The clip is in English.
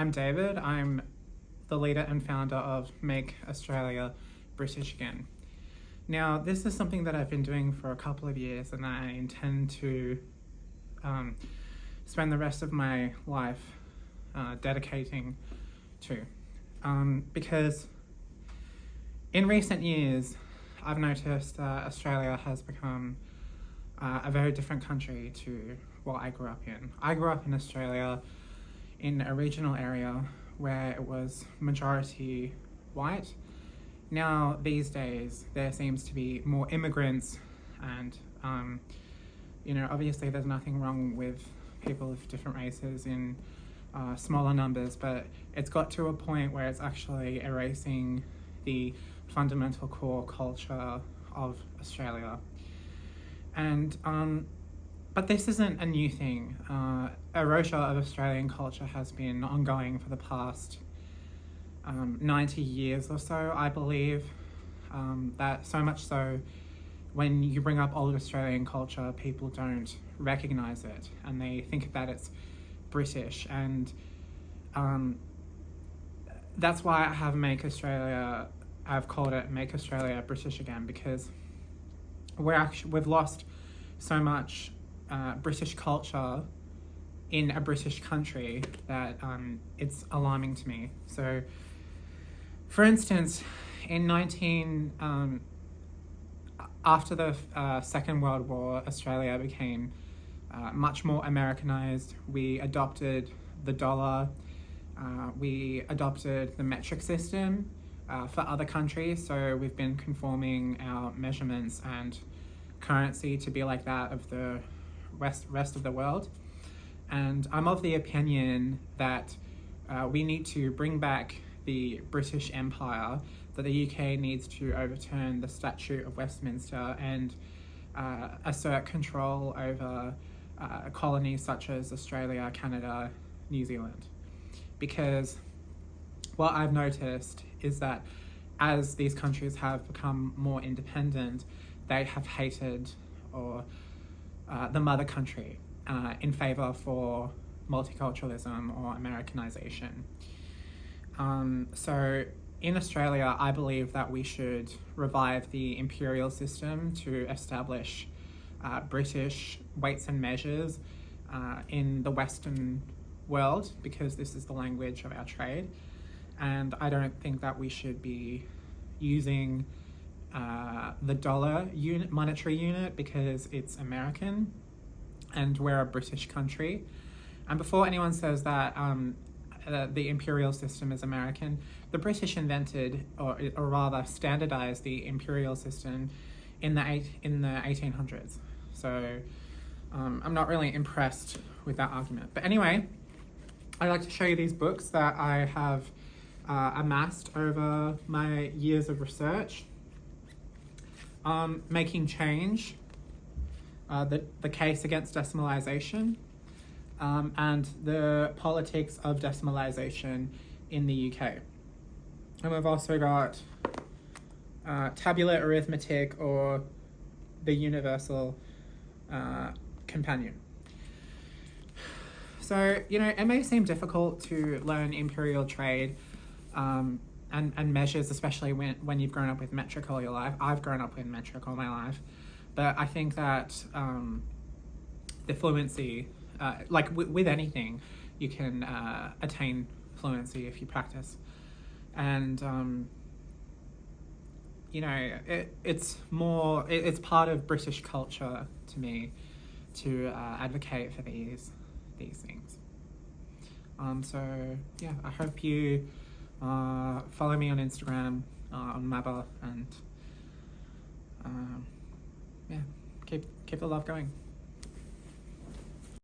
I'm David. I'm the leader and founder of Make Australia British Again. Now, this is something that I've been doing for a couple of years, and I intend to spend the rest of my life dedicating to. Because in recent years, I've noticed that Australia has become a very different country to what I grew up in. I grew up in Australia in a regional area where it was majority white. Now, these days, there seems to be more immigrants and, obviously there's nothing wrong with people of different races in smaller numbers, but it's got to a point where it's actually erasing the fundamental core culture of Australia. And but this isn't a new thing. Erasure of Australian culture has been ongoing for the past 90 years or so, I believe. That so much so, when you bring up old Australian culture, people don't recognise it and they think that it's British. And that's why I've called it Make Australia British Again, because we've lost so much British culture in a British country that it's alarming to me. So, for instance, after the Second World War, Australia became much more Americanized. We adopted the dollar. We adopted the metric system for other countries. So we've been conforming our measurements and currency to be like that of the rest of the world. And I'm of the opinion that we need to bring back the British Empire, that the UK needs to overturn the Statute of Westminster and assert control over colonies such as Australia, Canada, New Zealand. Because what I've noticed is that as these countries have become more independent, they have hated the mother country in favour for multiculturalism or Americanization. So in Australia, I believe that we should revive the imperial system to establish British weights and measures in the Western world, because this is the language of our trade. And I don't think that we should be using the dollar monetary unit, because it's American and we're a British country. And before anyone says that the imperial system is American, the British invented, or rather standardized, the imperial system in the 1800s. So I'm not really impressed with that argument. But anyway, I'd like to show you these books that I have amassed over my years of research. Making Change, the Case Against Decimalisation, and The Politics of Decimalisation in the UK. And we've also got Tabular Arithmetic, or The Universal Companion. So, it may seem difficult to learn imperial trade and measures, especially when you've grown up with metric all your life. I've grown up with metric all my life. But I think that the fluency, with anything, you can attain fluency if you practice. And, it's part of British culture to me to advocate for these things. So, yeah, I hope you follow me on Instagram, on Mabba, and keep the love going.